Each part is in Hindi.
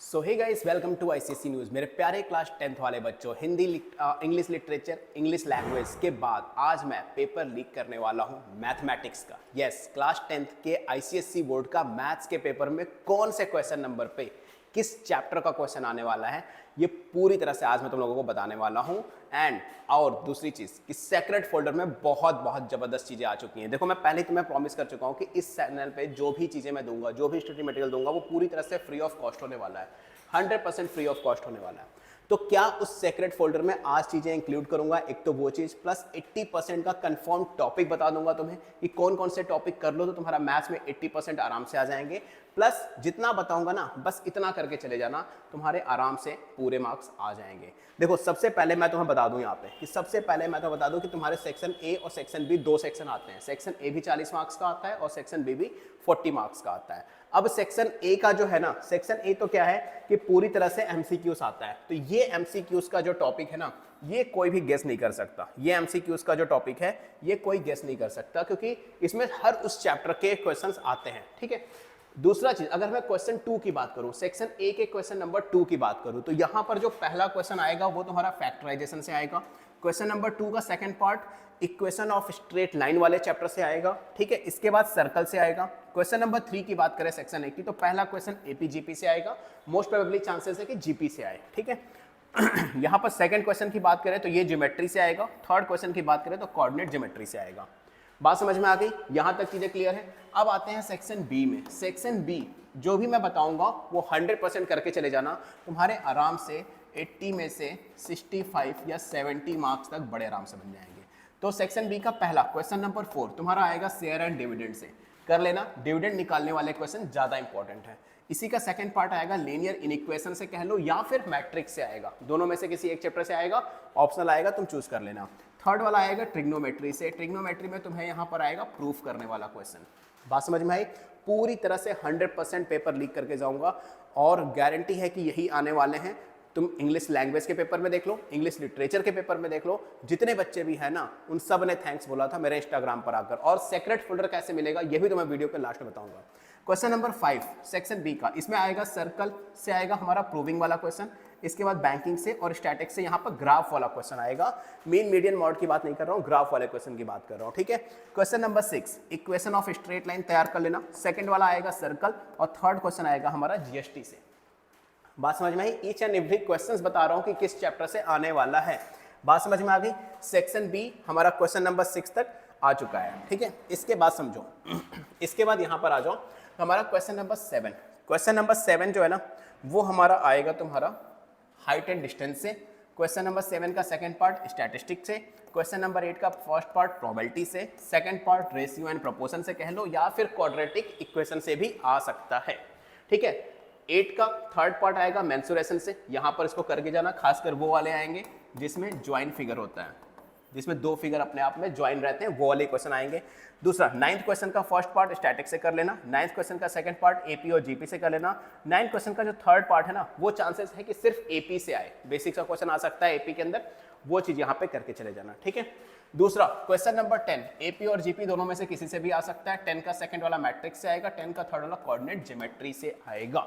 So hey guys, welcome to ICSE news. मेरे प्यारे क्लास 10th वाले बच्चों, Hindi English literature English language के बाद आज मैं पेपर लीक करने वाला हूं मैथमेटिक्स का। यस, क्लास 10th के आईसीएसई बोर्ड का मैथ्स के पेपर में कौन से क्वेश्चन नंबर पे किस चैप्टर का क्वेश्चन आने वाला है, ये पूरी तरह से आज मैं तुम लोगों को बताने वाला हूं। एंड और दूसरी चीज़ कि सेक्रेट फोल्डर में बहुत ज़बरदस्त चीज़ें आ चुकी हैं। देखो, मैं पहले तुम्हें प्रॉमिस कर चुका हूं कि इस चैनल पे जो भी चीज़ें मैं दूंगा, जो भी स्टडी मटेरियल दूंगा, वो पूरी तरह से फ्री ऑफ कॉस्ट होने वाला है। 100% फ्री ऑफ कॉस्ट होने वाला है। तो क्या उस सेक्रेट फोल्डर में आज चीजें इंक्लूड करूंगा, एक तो वो चीज, प्लस 80% का कंफर्म टॉपिक बता दूंगा तुम्हें कि कौन कौन से टॉपिक कर लो तो तुम्हारा मैथ्स में 80% आराम से आ जाएंगे। प्लस जितना बताऊंगा ना, बस इतना करके चले जाना, तुम्हारे आराम से पूरे मार्क्स आ जाएंगे। देखो, सबसे पहले मैं तुम्हें बता दूं यहाँ पे कि सबसे पहले मैं तो बता दूं कि तुम्हारे सेक्शन ए और सेक्शन बी दो सेक्शन आते हैं। सेक्शन ए भी 40 मार्क्स का आता है और सेक्शन बी भी 40 मार्क्स का आता है। अब सेक्शन ए का जो है ना, सेक्शन ए तो क्या है कि पूरी तरह से एमसीक्यूज आता है। तो ये एमसीक्यूज का जो टॉपिक है ना, ये कोई भी गेस नहीं कर सकता। ये एमसीक्यूज का जो टॉपिक है, ये कोई गेस नहीं कर सकता, क्योंकि इसमें हर उस चैप्टर के क्वेश्चंस आते हैं। ठीक है। दूसरा चीज, अगर मैं क्वेश्चन 2 की बात करूं, सेक्शन ए के क्वेश्चन नंबर 2 की बात करूं, तो यहां पर जो पहला क्वेश्चन आएगा वो तुम्हारा फैक्टराइजेशन से आएगा। क्वेश्चन नंबर 2 का second part equation of straight line वाले चैप्टर से आएगा। ठीक है। इसके बाद सर्कल से आएगा। क्वेश्चन नंबर 3 की बात करें सेक्शन ए की, तो पहला क्वेश्चन एपीजीपी से आएगा। मोस्ट प्रोबेबली चांसेस है कि जीपी से आए। ठीक है। यहां पर सेकंड क्वेश्चन की बात करें तो ये ज्योमेट्री से आएगा। थर्ड क्वेश्चन की बात करें तो कोऑर्डिनेट ज्योमेट्री से आएगा। बात समझ में आ गई? यहां तक चीजें क्लियर है। अब आते हैं सेक्शन बी में। सेक्शन बी जो भी मैं बताऊंगा वो 100% करके चले जाना, तुम्हारे आराम से 80 में से 65 या 70 मार्क्स तक बड़े आराम से बन जाएंगे। तो सेक्शन बी का पहला क्वेश्चन नंबर 4 तुम्हारा आएगा शेयर एंड डिविडेंड से। कर लेना, डिविडेंड निकालने वाले क्वेश्चन ज्यादा इंपॉर्टेंट है। इसी का सेकंड पार्ट आएगा लीनियर इनइक्वेशन से कह लो, या फिर मैट्रिक्स से आएगा। दोनों में से किसी एक चैप्टर से आएगा, ऑप्शनल आएगा, तुम चूज कर लेना। थर्ड वाला आएगा ट्रिग्नोमेट्री से। ट्रिग्नोमेट्री में तुम्हें यहाँ पर आएगा प्रूफ करने वाला क्वेश्चन। बात समझ में आई? पूरी तरह से 100% पेपर लीक करके जाऊंगा और गारंटी है कि यही आने वाले हैं। तुम इंग्लिश लैंग्वेज के पेपर में देख लो, इंग्लिश लिटरेचर के पेपर में देख लो, जितने बच्चे भी है ना, उन सब ने थैंक्स बोला था मेरे इंस्टाग्राम पर आकर। और सेक्रेट फोल्डर कैसे मिलेगा ये भी तुम्हें वीडियो के लास्ट में बताऊंगा। क्वेश्चन नंबर 5 सेक्शन बी का, इसमें आएगा सर्कल से आएगा हमारा प्रूविंग वाला क्वेश्चन। इसके बाद बैंकिंग से और स्टैटिक्स से यहाँ पर ग्राफ वाला क्वेश्चन आएगा। मीन मीडियन मॉड की बात नहीं कर रहा हूँ, ग्राफ वाले क्वेश्चन की बात कर रहा हूँ। ठीक है। Question number 6 equation of straight line तैयार कर लेना। सेकंड वाला आएगा सर्कल और थर्ड क्वेश्चन आएगा हमारा जीएसटी से। बात समझ में आई? ईच एंड एवरी क्वेश्चंस बता रहा हूँ कि किस चैप्टर से आने वाला है। बात समझ में आ गई? सेक्शन बी हमारा क्वेश्चन नंबर 6 तक आ चुका है। ठीक है। इसके बाद समझो, इसके बाद यहाँ पर आ जाओ, हमारा क्वेश्चन नंबर 7। क्वेश्चन नंबर 7 जो है ना, वो हमारा आएगा तुम्हारा हाइट एंड डिस्टेंस से। क्वेश्चन नंबर 7 का सेकंड पार्ट स्टैटिस्टिक्स से। क्वेश्चन नंबर 8 का फर्स्ट पार्ट प्रोबेबिलिटी से। Second part ratio and proportion से कह लो, या फिर क्वाड्रेटिक इक्वेशन से भी आ सकता है। ठीक है। 8 का थर्ड पार्ट आएगा मेंसुरेशन से। यहां पर इसको करके जाना, खासकर वो वाले आएंगे जिसमें ज्वाइन फिगर होता है, जिसमें दो फिगर अपने आप में ज्वाइन रहते हैं, वो वाले क्वेश्चन आएंगे। दूसरा 9th क्वेश्चन का फर्स्ट पार्ट स्टैटिक से कर लेना। 9th क्वेश्चन का सेकंड पार्ट एपी और जीपी से कर लेना। 9th क्वेश्चन का जो थर्ड पार्ट है ना, वो चांसेस है कि सिर्फ एपी से आए, बेसिक्स का क्वेश्चन आ सकता है एपी के अंदर, वो चीज यहाँ पे करके चले जाना। ठीक है। दूसरा क्वेश्चन नंबर 10 एपी और जीपी दोनों में से किसी से भी आ सकता है। 10 का सेकंड वाला मैट्रिक्स से आएगा, 10 का थर्ड वाला कोऑर्डिनेट ज्योमेट्री से आएगा।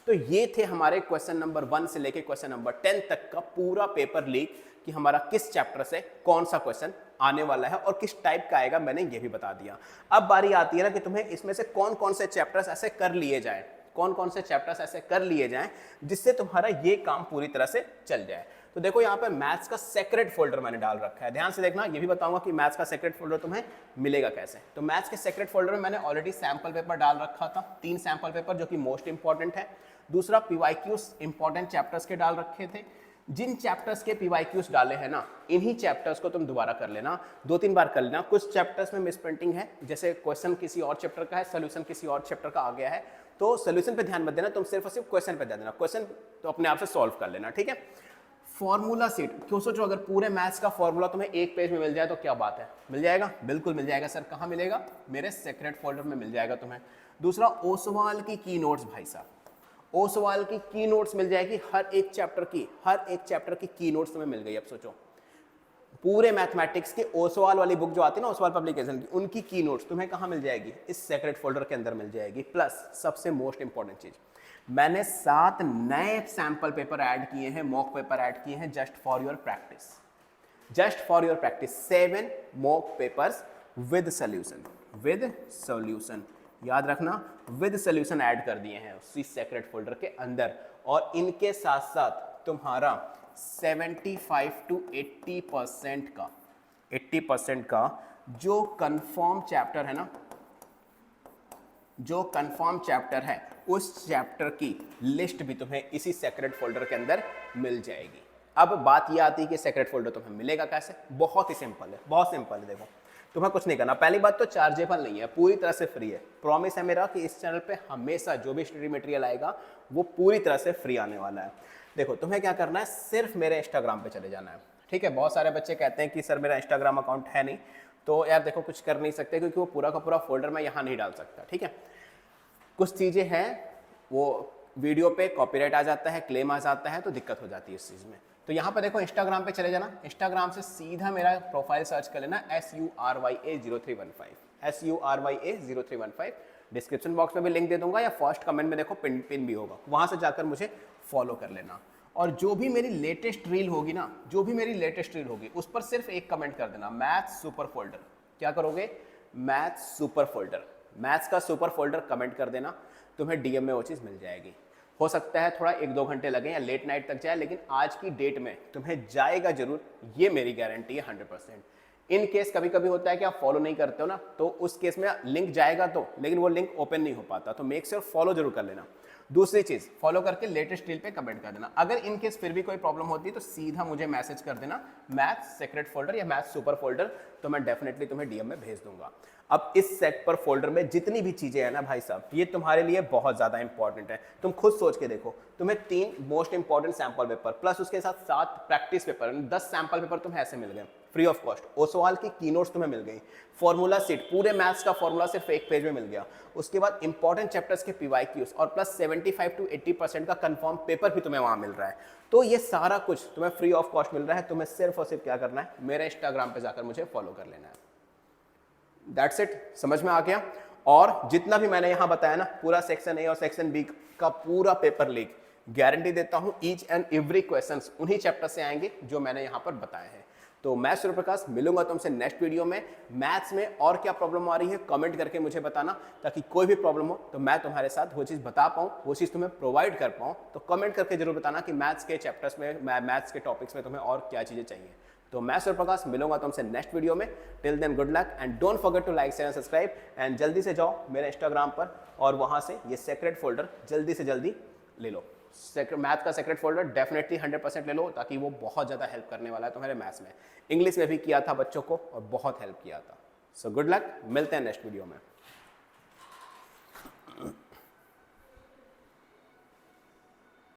तो ये थे हमारे क्वेश्चन नंबर 1 से लेके क्वेश्चन नंबर 10 तक का पूरा पेपर लीक कि हमारा किस चैप्टर से कौन सा क्वेश्चन आने वाला है और किस टाइप का आएगा, मैंने ये भी बता दिया। अब बारी आती है ना कि तुम्हें इसमें से कौन कौन से चैप्टर्स ऐसे कर लिए जाए, कौन कौन से चैप्टर्स ऐसे कर लिए जाएं जिससे तुम्हारा ये काम पूरी तरह से चल जाए। तो देखो, यहाँ पे मैथ्स का सेक्रेट फोल्डर मैंने डाल रखा है, ध्यान से देखना। ये भी बताऊंगा कि मैथ्स का सेक्रेट फोल्डर तुम्हें मिलेगा कैसे। तो मैथ्स के सेक्रेट फोल्डर में मैंने ऑलरेडी सैंपल पेपर डाल रखा था, 3 सैंपल पेपर जो कि मोस्ट इंपॉर्टेंट है। दूसरा पीवाईक्यूज इंपॉर्टेंट चैप्टर्स के डाल रखे थे। जिन चैप्टर्स के पीवाईक्यूज डाले हैं ना, इन्हीं चैप्टर्स को तुम दोबारा कर लेना, 2-3 बार कर लेना। कुछ चैप्टर्स में मिसप्रिंटिंग है, जैसे क्वेश्चन किसी और चैप्टर का है, सोल्यूशन किसी और चैप्टर का आ गया है, तो सोल्यूशन पे ध्यान मत देना, तुम सिर्फ और सिर्फ क्वेश्चन पे ध्यान देना। क्वेश्चन तो अपने आप से सॉल्व कर लेना। ठीक है। फॉर्मूला सीट, क्यों सोचो, अगर पूरे मैथ्स का फॉर्मूला तुम्हें एक पेज में मिल जाए तो क्या बात है, मिल जाएगा, बिल्कुल मिल जाएगा सर। कहाँ मिलेगा? मेरे सेक्रेट फोल्डर में मिल जाएगा तुम्हें। दूसरा ओसवाल की की नोट्स, भाई साहब, ओसवाल की की नोट्स मिल जाएगी। हर एक चैप्टर की की नोट्स तुम्हें मिल गई। अब सोचो, पूरे मैथमेटिक्स के ओसवाल वाली बुक जो आती है ना, ओसवाल पब्लिकेशन की, उनकी की नोट्स तुम्हें कहाँ मिल जाएगी? इस सेक्रेट फोल्डर के अंदर मिल जाएगी। प्लस सबसे मोस्ट इंपॉर्टेंट चीज, मैंने 7 नए सैंपल पेपर ऐड किए हैं, मॉक पेपर ऐड किए हैं just for your practice. Just for your practice 7 mock papers with solution, याद रखना, विद सॉल्यूशन ऐड कर दिए हैं उसी सेक्रेट फोल्डर के अंदर। और इनके साथ साथ तुम्हारा 75 to 80% का जो कंफर्म चैप्टर है ना, जो कंफर्म चैप्टर है, उस चैप्टर की लिस्ट भी तुम्हें इसी सेक्रेट फोल्डर के अंदर मिल जाएगी। अब बात यह आती है कि सेक्रेट फोल्डर तुम्हें मिलेगा कैसे? बहुत ही सिंपल है, बहुत सिंपल है। देखो, तुम्हें कुछ नहीं करना। पहली बात तो चार्जेबल नहीं है, पूरी तरह से फ्री है। प्रॉमिस है मेरा कि इस चैनल पे हमेशा जो भी स्टडी मटेरियल आएगा वो पूरी तरह से फ्री आने वाला है। देखो, तुम्हें क्या करना है, सिर्फ मेरे इंस्टाग्राम पे चले जाना है, ठीक है। बहुत सारे बच्चे कहते हैं कि सर मेरा इंस्टाग्राम अकाउंट है नहीं, तो यार देखो कुछ कर नहीं सकते, क्योंकि वो पूरा का पूरा फोल्डर मैं यहाँ नहीं डाल सकता, ठीक है। कुछ चीज़ें हैं वो वीडियो पे कॉपीराइट आ जाता है, क्लेम आ जाता है, तो दिक्कत हो जाती है इस चीज़ में। तो यहाँ पर देखो, इंस्टाग्राम पे चले जाना, इंस्टाग्राम से सीधा मेरा प्रोफाइल सर्च कर लेना, SURYA0315, डिस्क्रिप्शन बॉक्स में भी लिंक दे दूंगा, या फर्स्ट कमेंट में देखो पिन भी होगा, वहाँ से जाकर मुझे फॉलो कर लेना। और जो भी मेरी लेटेस्ट रील होगी ना, जो भी मेरी लेटेस्ट रील होगी, उस पर सिर्फ एक कमेंट कर देना, मैथ्स सुपर फोल्डर। क्या करोगे? मैथ्स सुपर फोल्डर, मैथ्स का सुपर फोल्डर कमेंट कर देना, तुम्हें डीएम में वो चीज़ मिल जाएगी। हो सकता है थोड़ा 1-2 घंटे लगे या लेट नाइट तक जाए, लेकिन आज की डेट में तुम्हें जाएगा जरूर, ये मेरी गारंटी है 100%। इन केस कभी कभी होता है कि आप फॉलो नहीं करते हो ना, तो उस केस में लिंक जाएगा तो, लेकिन वो लिंक ओपन नहीं हो पाता, तो मेक श्योर फॉलो जरूर कर लेना। दूसरी चीज, फॉलो करके लेटेस्ट रील पे कमेंट कर देना। अगर इन केस फिर भी कोई प्रॉब्लम होती है तो सीधा मुझे मैसेज कर देना, मैथ्स सेक्रेट फोल्डर या मैथ्स सुपर फोल्डर, तो मैं डेफिनेटली तुम्हें डीएम में भेज दूंगा। अब इस सेट पर फोल्डर में जितनी भी चीजें हैं ना भाई साहब, ये तुम्हारे लिए बहुत ज्यादा इंपॉर्टेंट है। तुम खुद सोच के देखो, तुम्हें 3 most important sample paper plus उसके साथ 7 प्रैक्टिस पेपर, 10 सैंपल पेपर तुम्हें ऐसे मिल गए फ्री ऑफ कॉस्ट। ओसवाल की कीनोट्स तुम्हें मिल गई, फॉर्मूला सीट, पूरे मैथ्स का फॉर्मूला सिर्फ एक पेज में मिल गया। उसके बाद इंपॉर्टेंट चैप्टर्स के पीवाईक्यूज और प्लस 75 to 80% का कंफर्म पेपर भी तुम्हें वहां मिल रहा है। तो ये सारा कुछ तुम्हें फ्री ऑफ कॉस्ट मिल रहा है। तुम्हें सिर्फ और सिर्फ क्या करना है, मेरे इंस्टाग्राम पे जाकर मुझे फॉलो कर लेना है। दैट्स इट, समझ में आ गया। और जितना भी मैंने यहां बताया ना, पूरा सेक्शन ए और सेक्शन बी का पूरा पेपर लीक, गारंटी देता हूं ईच एंड एवरी क्वेश्चंस उन्हीं चैप्टर से आएंगे जो मैंने यहां पर बताए हैं। तो मैं सूर्यप्रकाश मिलूंगा तुमसे नेक्स्ट वीडियो में। मैथ्स में और क्या प्रॉब्लम आ रही है कमेंट करके मुझे बताना, ताकि कोई भी प्रॉब्लम हो तो मैं तुम्हारे साथ वो चीज़ बता पाऊँ, वो चीज़ तुम्हें प्रोवाइड कर पाऊँ। तो कमेंट करके जरूर बताना कि मैथ्स के चैप्टर्स में, मैथ्स के टॉपिक्स में तुम्हें और क्या चीज़ें चाहिए। तो मैं सूर्यप्रकाश मिलूंगा तुमसे नेक्स्ट वीडियो में। Till then good luck and don't forget to like share and subscribe. And जल्दी से जाओ मेरे इंस्टाग्राम पर और वहाँ से ये सेक्रेट फोल्डर जल्दी से जल्दी ले लो। मैथ का सेक्रेट फोल्डर डेफिनेटली 100% ले लो, ताकि वो बहुत ज़्यादा हेल्प करने वाला है तुम्हारे मैथ्स में। इंग्लिश में भी किया था बच्चों को और बहुत हेल्प किया था। सो गुड लक, मिलते हैं नेक्स्ट वीडियो में।